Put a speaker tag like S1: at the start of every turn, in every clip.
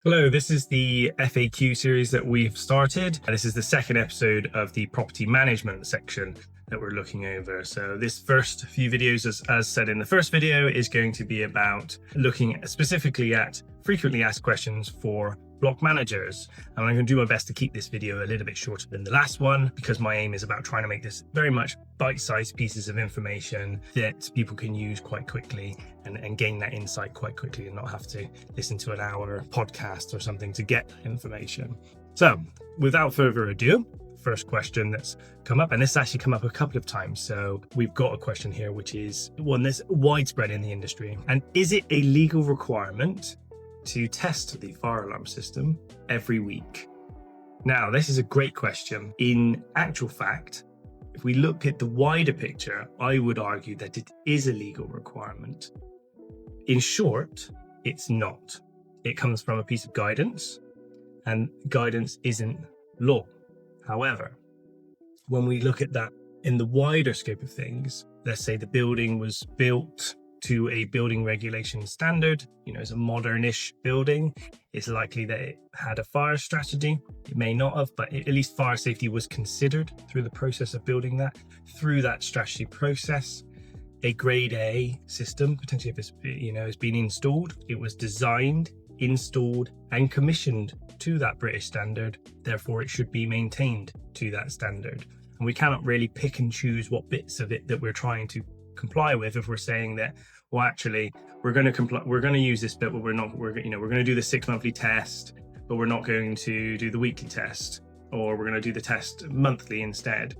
S1: Hello, this is the FAQ series that we've started. This is the second episode of the property management section that we're looking over. So this first few videos, as said in the first video, is going to be about looking specifically at frequently asked questions for block managers. And I'm going to do my best to keep this video a little bit shorter than the last one, because my aim is about trying to make this very much bite-sized pieces of information that people can use quite quickly and gain that insight quite quickly and not have to listen to an hour podcast or something to get information. So without further ado, first question that's come up, and this has actually come up a couple of times. So we've got a question here, which is one that's widespread in the industry. And is it a legal requirement to test the fire alarm system every week? Now, this is a great question. In actual fact, if we look at the wider picture, I would argue that it is a legal requirement. In short, it's not. It comes from a piece of guidance, and guidance isn't law. However, when we look at that in the wider scope of things, let's say the building was built to a building regulation standard, it's a modern-ish building. It's likely that it had a fire strategy. It may not have, but at least fire safety was considered through the process of building that. Through that strategy process, a grade A system, potentially if it's, has been installed. It was designed, installed, and commissioned to that British standard. Therefore, it should be maintained to that standard. And we cannot really pick and choose what bits of it that we're trying to comply with if we're saying that, well, actually we're going to use this bit, but we're going to do the 6 monthly test, but we're not going to do the weekly test, or we're going to do the test monthly instead.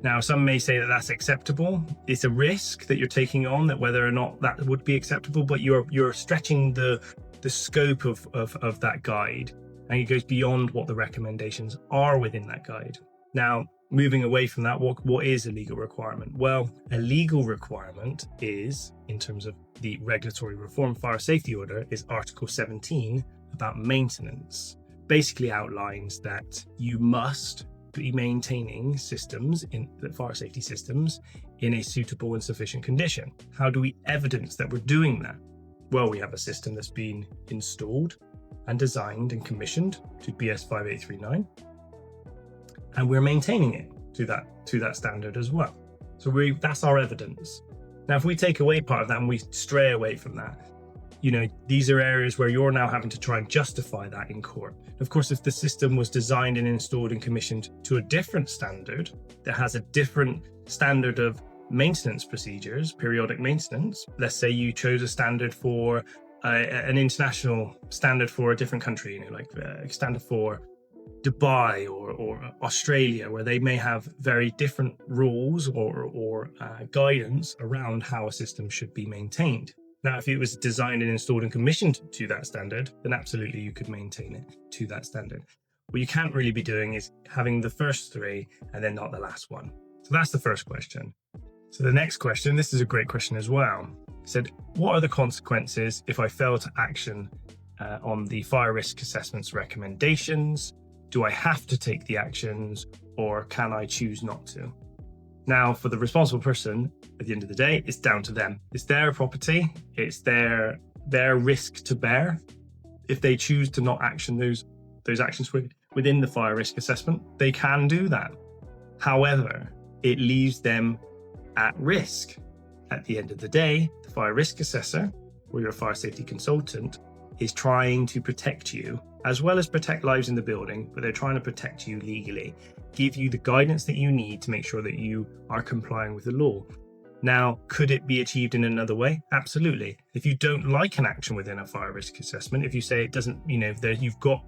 S1: Now, some may say that that's acceptable. It's a risk that you're taking on, that whether or not that would be acceptable, but you're stretching the scope of that guide, and it goes beyond what the recommendations are within that guide. Now, moving away from that, what is a legal requirement? Well, a legal requirement is, in terms of the Regulatory Reform Fire Safety Order, is Article 17 about maintenance. Basically outlines that you must be maintaining systems, fire safety systems, in a suitable and sufficient condition. How do we evidence that we're doing that? Well, we have a system that's been installed and designed and commissioned to BS 5839. And we're maintaining it to that standard as well. So that's our evidence. Now, if we take away part of that and we stray away from that, these are areas where you're now having to try and justify that in court. Of course, if the system was designed and installed and commissioned to a different standard that has a different standard of maintenance procedures, periodic maintenance, let's say you chose a standard for an international standard for a different country, like a standard for Dubai or Australia, where they may have very different rules or guidance around how a system should be maintained. Now, if it was designed and installed and commissioned to that standard, then absolutely you could maintain it to that standard. What you can't really be doing is having the first three and then not the last one. So that's the first question. So the next question, this is a great question as well. It said, what are the consequences if I fail to action on the fire risk assessment's recommendations? Do I have to take the actions, or can I choose not to? Now, for the responsible person, at the end of the day, it's down to them. It's their property. It's their risk to bear. If they choose to not action those actions within the fire risk assessment, they can do that. However, it leaves them at risk. At the end of the day, the fire risk assessor, or your fire safety consultant, is trying to protect you, as well as protect lives in the building, but they're trying to protect you legally, give you the guidance that you need to make sure that you are complying with the law. Now, could it be achieved in another way? Absolutely. If you don't like an action within a fire risk assessment, if you say it doesn't, that you've got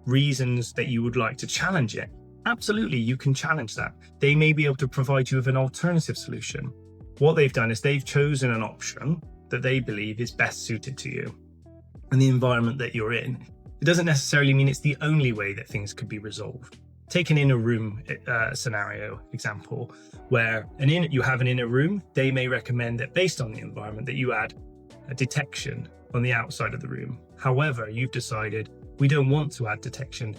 S1: reasons that you would like to challenge it, absolutely, you can challenge that. They may be able to provide you with an alternative solution. What they've done is they've chosen an option that they believe is best suited to you and the environment that you're in. It doesn't necessarily mean it's the only way that things could be resolved. Take an inner room scenario example, where you have an inner room. They may recommend that based on the environment that you add a detection on the outside of the room. However, you've decided we don't want to add detection.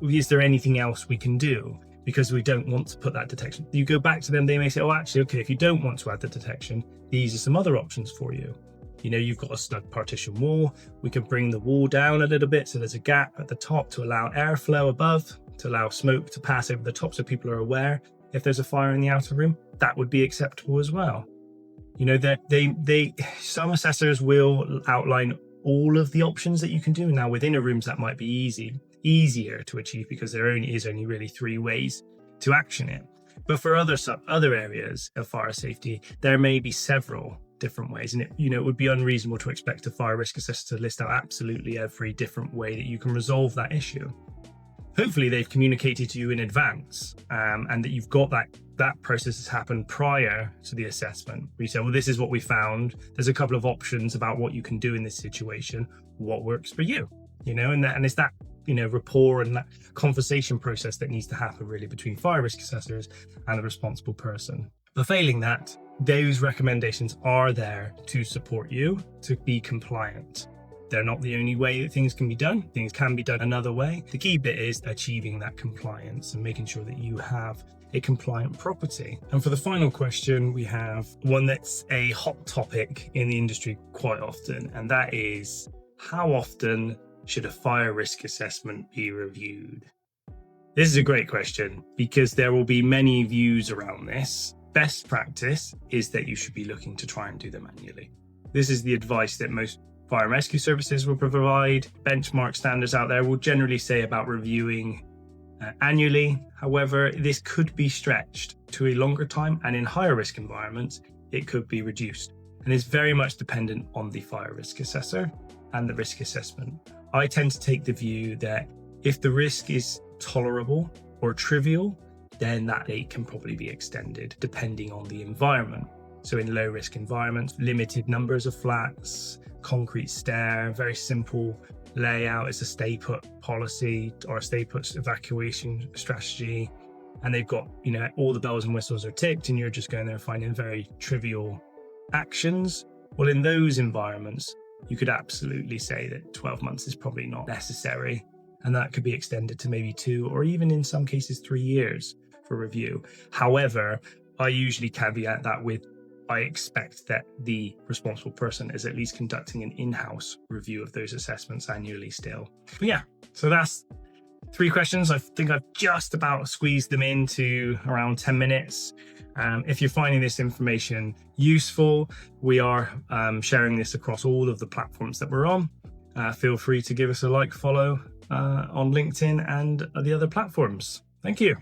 S1: Is there anything else we can do? Because we don't want to put that detection. You go back to them, they may say, oh, actually, okay, if you don't want to add the detection, these are some other options for you. You've got a snug partition wall. We can bring the wall down a little bit so there's a gap at the top to allow airflow above, to allow smoke to pass over the top so people are aware if there's a fire in the outer room. That would be acceptable as well. Some assessors will outline all of the options that you can do. Now, within a rooms that might be easier to achieve because there is only really 3 ways to action it. But for other areas of fire safety, there may be several different ways, and it would be unreasonable to expect a fire risk assessor to list out absolutely every different way that you can resolve that issue. Hopefully they've communicated to you in advance, and that you've got that process has happened prior to the assessment, where you say, well, this is what we found. There's a couple of options about what you can do in this situation. What works for you? And it's that rapport and that conversation process that needs to happen really between fire risk assessors and the responsible person. But failing that, those recommendations are there to support you to be compliant. They're not the only way that things can be done. Things can be done another way. The key bit is achieving that compliance and making sure that you have a compliant property. And for the final question, we have one that's a hot topic in the industry quite often, and that is, how often should a fire risk assessment be reviewed? This is a great question because there will be many views around this. Best practice is that you should be looking to try and do them annually. This is the advice that most fire and rescue services will provide. Benchmark standards out there will generally say about reviewing annually. However, this could be stretched to a longer time, and in higher risk environments, it could be reduced. And it's very much dependent on the fire risk assessor and the risk assessment. I tend to take the view that if the risk is tolerable or trivial, then that date can probably be extended depending on the environment. So in low risk environments, limited numbers of flats, concrete stair, very simple layout, it's a stay put policy or a stay put evacuation strategy. And they've got, all the bells and whistles are ticked and you're just going there finding very trivial actions. Well, in those environments, you could absolutely say that 12 months is probably not necessary. And that could be extended to maybe 2 or even in some cases 3 years for review. However, I usually caveat that with, I expect that the responsible person is at least conducting an in-house review of those assessments annually still. But yeah, so that's 3 questions. I think I've just about squeezed them into around 10 minutes. If you're finding this information useful, we are sharing this across all of the platforms that we're on. Feel free to give us a like, follow on LinkedIn and the other platforms. Thank you.